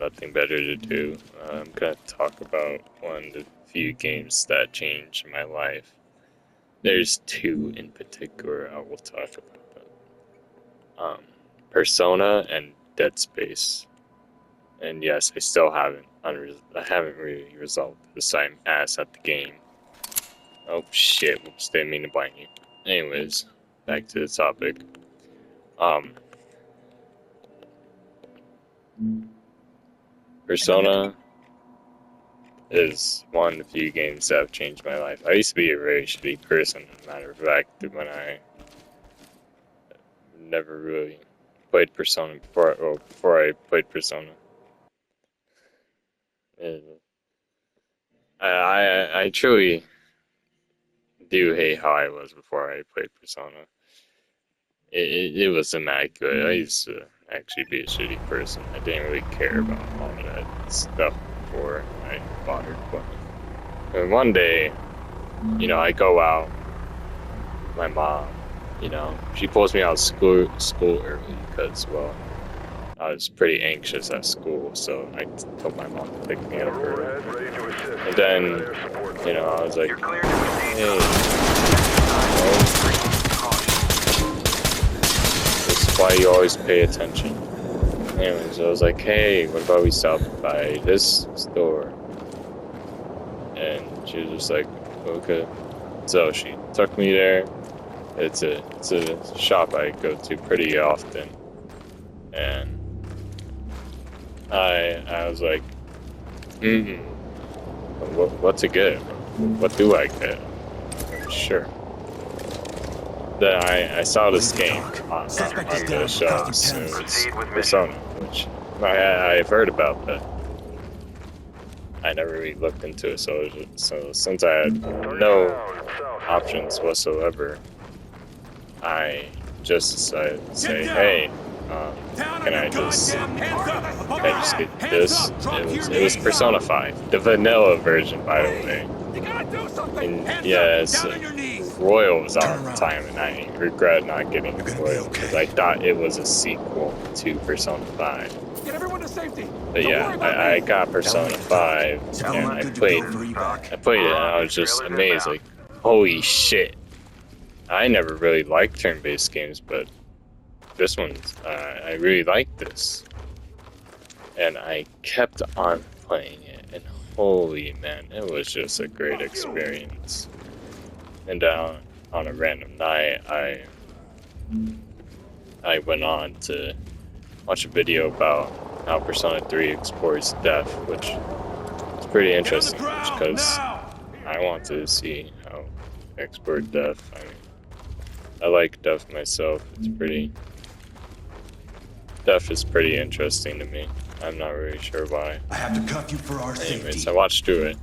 nothing better to do, I'm gonna talk about one of the few games that changed my life. There's two in particular I will talk about. Persona and Dead Space. And yes, I haven't really resolved this. I'm ass at the game. Oh shit! Whoops! Didn't mean to blind you. Anyways, back to the topic. Persona is one of the few games that have changed my life. I used to be a very shitty person, as a matter of fact, when I never really played Persona before I played Persona. I truly do hate how I was before I played Persona. It wasn't that good. I used to actually be a shitty person. I didn't really care about all of that stuff before I bothered playing. And one day, I go out, my mom, she pulls me out of school early because, well, I was pretty anxious at school, so I told my mom to pick me up early. And then, I was like, hey, this is why you always pay attention. Anyways, I was like, hey, what about we stop by this store? And she was just like, okay. So she took me there. It's a shop I go to pretty often. And I was like, what's it get? What do I get? Sure. Then I saw this game on the shelf, so it's Persona, which I've heard about, but I never really looked into it. So since I had no options whatsoever, I just decided to say, hey, can I just get this? It was Persona 5, the vanilla version, by the way. And yes, Royal was out at the time, and I regret not getting Royal because I thought it was a sequel to Persona 5. Get everyone to safety. But yeah, I got Persona 5, and I played it, and I was just amazed, like, holy shit. I never really liked turn-based games, but this one, I really liked this. And I kept on playing it, and holy man, it was just a great experience. And on a random night, I went on to watch a video about how Persona 3 explores death, which is pretty interesting, because I want to see how they explore death. I mean, I like death myself. Death is pretty interesting to me. I'm not really sure why. I have to cuff you for our safety. Anyways, I watched through it,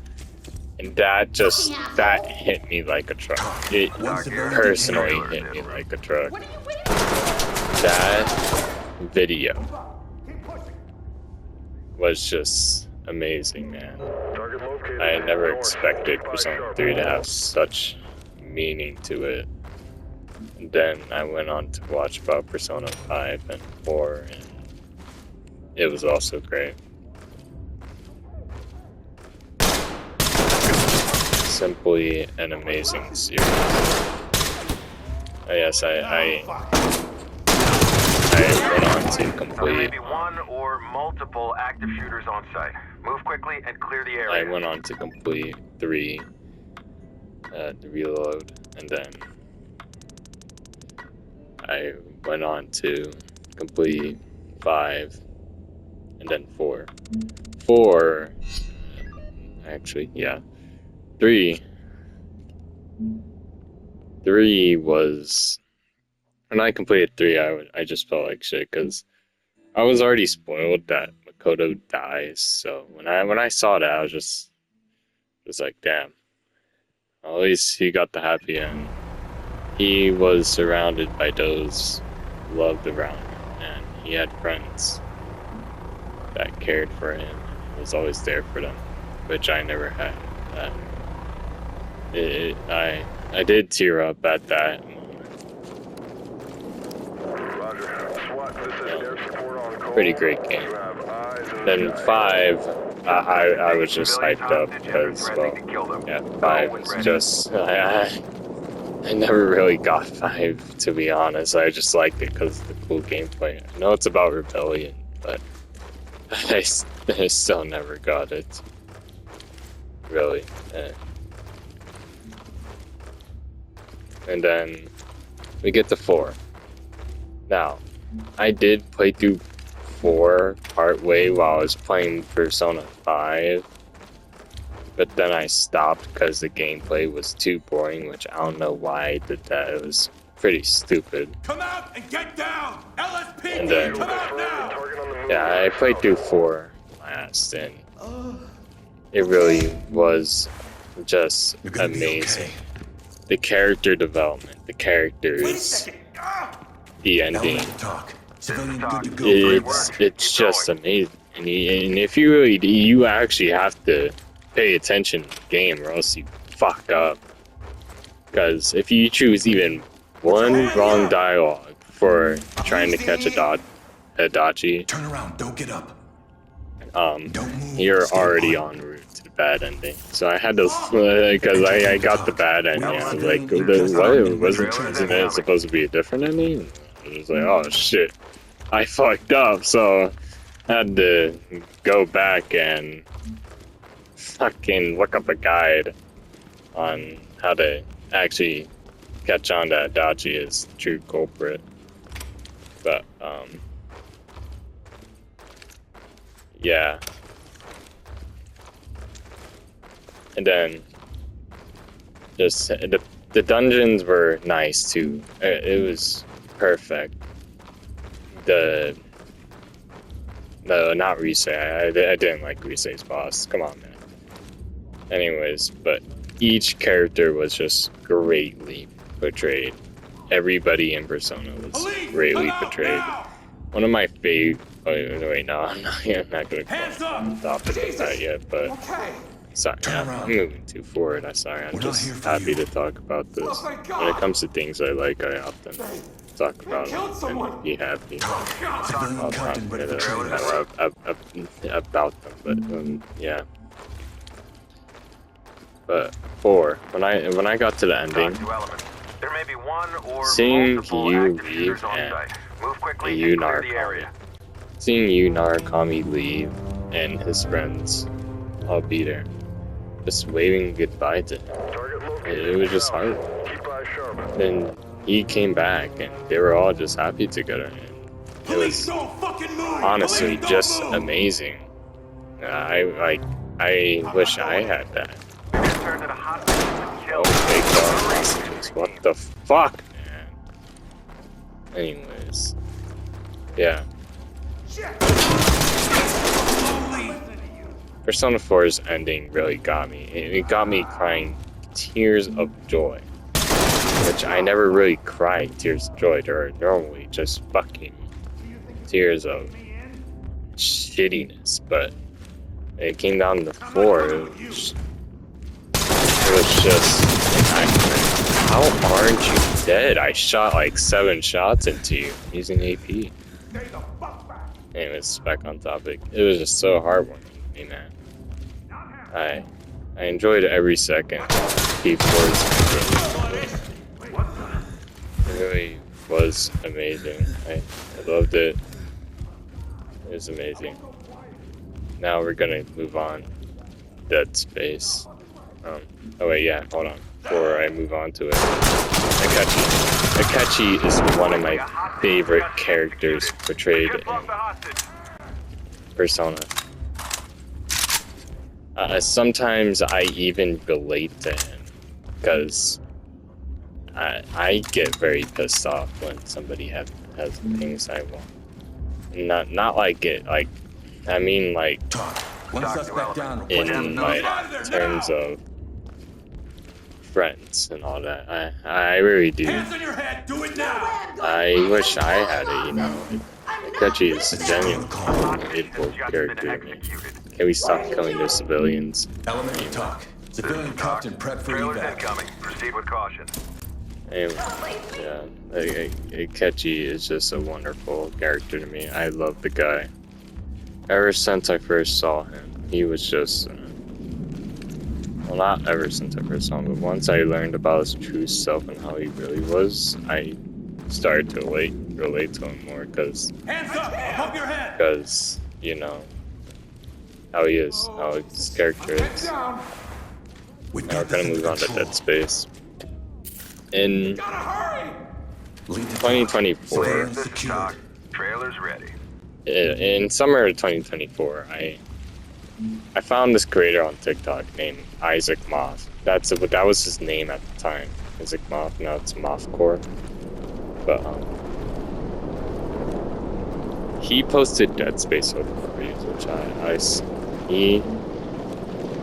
and that hit me like a truck. It personally hit me like a truck. That video was just amazing, man. I never expected Persona 3 to have such meaning to it. And then I went on to watch about Persona 5 and 4, and it was also great. Simply an amazing series. Yes, I went on to complete. There may be one or multiple active shooters on site. Move quickly and clear the area. I went on to complete 3, the reload, and then I went on to complete 5, and then 4. 4, actually, yeah. 3 was, when I completed 3, I just felt like shit, because I was already spoiled that Makoto dies, so when I saw that, I was just like, damn. At least he got the happy end. He was surrounded by those who loved around him, and he had friends that cared for him and was always there for them, which I never had. I did tear up at that moment. Pretty great game. Then 5, I was just hyped up because, well, yeah, 5 is just, I never really got 5, to be honest. I just liked it because of the cool gameplay. I know it's about rebellion, but I still never got it. Really. And then we get to 4. Now, I did play through 4 partway while I was playing Persona 5, but then I stopped because the gameplay was too boring, which I don't know why I did that. It was pretty stupid. Come out and get down! LSPD, And then, come out now! yeah, I played through 4 last, and it really was just amazing. The character development, the characters, the ending. It's just amazing. And if you actually have to pay attention to the game, or else you fuck up. Because if you choose even one wrong dialogue for trying to catch a Dachi, Turn around, don't get up. you're already en route to the bad ending. So I had to, because I got the bad ending. I was like, what? Wasn't it supposed to be a different ending? I was like, oh shit, I fucked up. So I had to go back and fucking look up a guide on how to actually catch on to Adachi as the true culprit. But yeah. And then just the dungeons were nice too. It was perfect. No, not Rise. I didn't like Rise's boss. Come on, man. Anyways, but each character was just greatly portrayed. Everybody in Persona was greatly portrayed. One of my favorite. Oh, wait, no, I'm not gonna go on topic of that yet, but sorry, I'm moving too forward. I'm sorry, I'm just happy to talk about this. When it comes to things I like, I often talk about them and be happy about them, but yeah. But 4, when I got to the ending, seeing you leave and seeing Narukami leave and his friends all be there, just waving goodbye to him, it was just hard. Then he came back and they were all just happy together, and it was honestly just amazing. I wish I had that. Oh, fake hostages. What the fuck, man? Anyways. Yeah. Persona 4's ending really got me. It got me crying tears of joy. Which I never really cried tears of joy. They're normally just fucking tears of shittiness. But it came down to 4. It was just, how aren't you dead? I shot like 7 shots into you using AP. Anyways, back on topic. It was just so heartwarming to me, man. I enjoyed every second. P4's it really was amazing. I loved it. It was amazing. Now we're gonna move on. Dead Space. Oh wait, yeah, hold on. Before I move on to it, Akechi is one of my favorite characters portrayed in Persona. Sometimes I even relate to him, because I get very pissed off when somebody has things I want. Not like it, like, I mean like, in like terms of friends and all that. I really do. I wish I had it, you know. Akechi is a genuine relatable character to me. Can we stop killing those civilians? Elementary talk. Civilian captain prep for evac. Proceed with caution. Anyway, yeah, Akechi is just a wonderful character to me. I love the guy. ever since I first saw him, he was just, well, not ever since I first saw him, but once I learned about his true self and how he really was, I started to relate to him more, because, you know, how he is, how his character is. Now we're gonna move on to Dead Space. In 2024, Trailer's ready. in summer of 2024, I found this creator on TikTok named Isaac Moth. That was his name at the time, Isaac Moth. Now it's Mothcore. But he posted Dead Space overviews, which he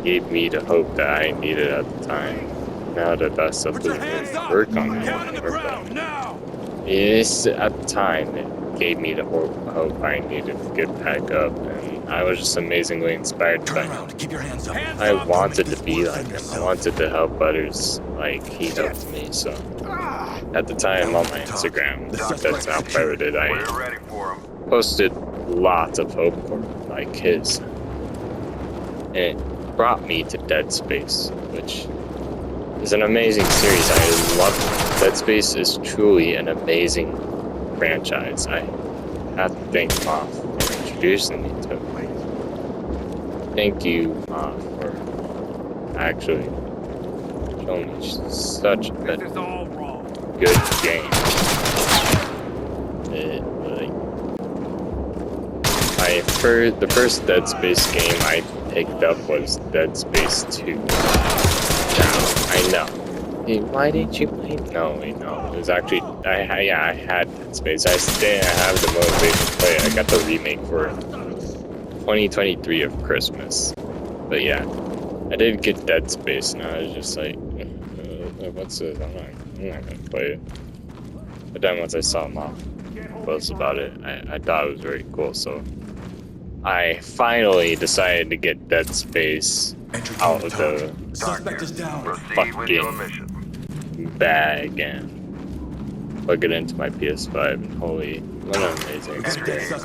gave me the hope that I needed at the time. Now the best stuff doesn't really work on me anymore, but yes, at the time it gave me the hope I needed to get back up, and I was just amazingly inspired by him. I wanted to be like him. I wanted to help others like he helped me. So at the time on my Instagram, that's now privated, I posted lots of hope like his, and it brought me to Dead Space, which is an amazing series. I love it. Dead Space is truly an amazing franchise. I have to thank Moth for introducing me to it. Thank you, Moth, for actually showing me such a good game. The first Dead Space game I picked up was Dead Space 2. I know. Hey, why didn't you play? No, it was actually, I had Dead Space. I have the motivation to play it. I got the remake for 2023 of Christmas. But yeah, I did get Dead Space, and I was just like, what's this? I'm not gonna play it. But then once I saw Moth post about it, I thought it was very cool, so I finally decided to get Dead Space out of the fucking bag and plug it into my PS5, and holy, what an amazing experience.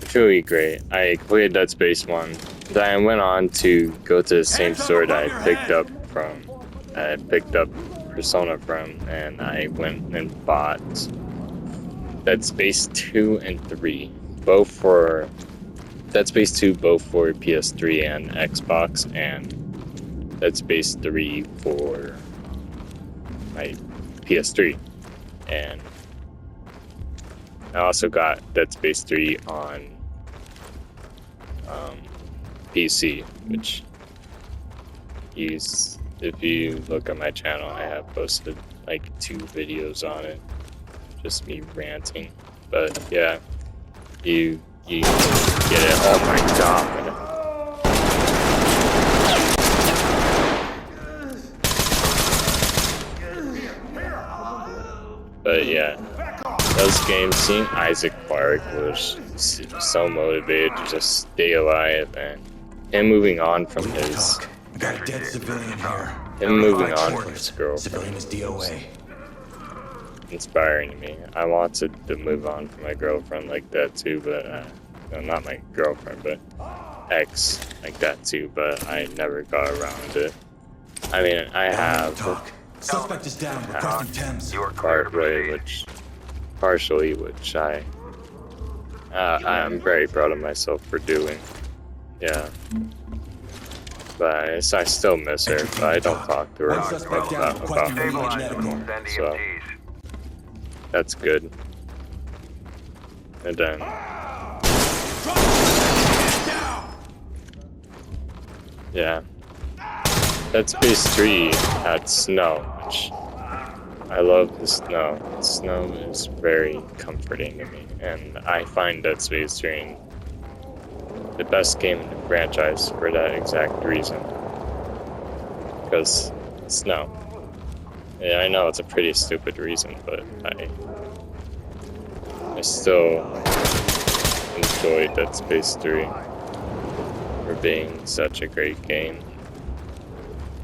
It's really great. I completed Dead Space 1, then I went on to go to the same store that I picked up Persona from, and I went and bought Dead Space 2 and 3. Both for Dead Space 2, both for PS3 and Xbox, and Dead Space 3 for my PS3. And I also got Dead Space 3 on PC, which if you look at my channel, I have posted like 2 videos on it, just me ranting. But yeah, you get it. Oh my god. But yeah, those games, seeing Isaac Clarke was so motivated to just stay alive, and him moving on from his Got a dead civilian here. him moving on from his girlfriend Civilian is DOA. inspiring to me. I wanted to move on from my girlfriend like that too, but no, not my girlfriend, but ex like that too, but I never got around to it. I mean, I have Suspect is down. Requesting Thames. partially, which I'm very proud of myself for doing. Yeah. But I still miss her, but I don't talk to her about so that's good. And then yeah, Dead Space 3 had snow, which I love the snow. The snow is very comforting to me, and I find Dead Space 3 the best game in the franchise for that exact reason. Because snow. Yeah, I know it's a pretty stupid reason, but I still enjoy Dead Space 3 for being such a great game.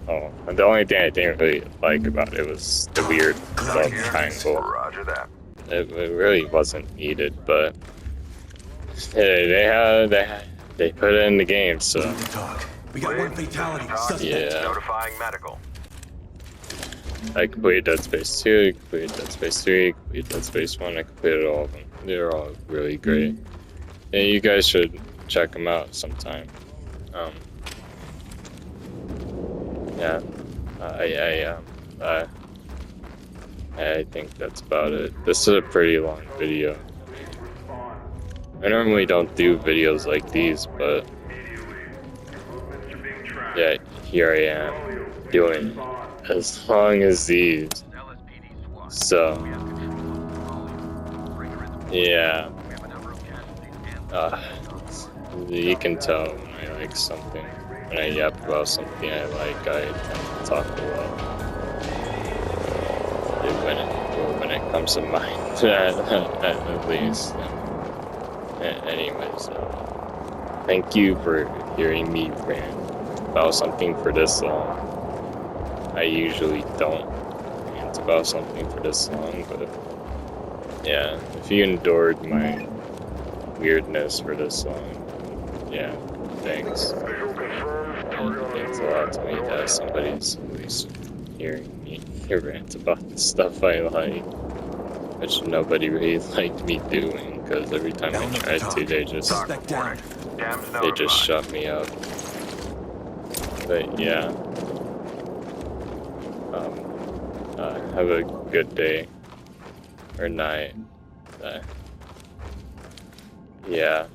Oh, and the only thing I didn't really like about it was the weird love triangle. Roger that. It really wasn't needed, but they put it in the game, so Need to talk. We got one fatality. Suspect. yeah. Notifying medical. I completed Dead Space 2, I completed Dead Space 3, I completed Dead Space 1, I completed all of them. They're all really great. Yeah, you guys should check them out sometime. Yeah, I think that's about it. This is a pretty long video. I normally don't do videos like these, but yeah, here I am doing it as long as these. So yeah, you can tell when I like something. When I yap about something I like, I tend to talk a lot. When it comes to mine, at least. Anyways, thank you for hearing me rant about something for this long. I usually don't rant about something for this long, but yeah, if you endured my weirdness for this long, yeah, thanks. It means a lot to me that somebody's at least hearing me rant about the stuff I like, which nobody really liked me doing, because every time I tried to, they just shut me up. But yeah, have a good day or night. Yeah.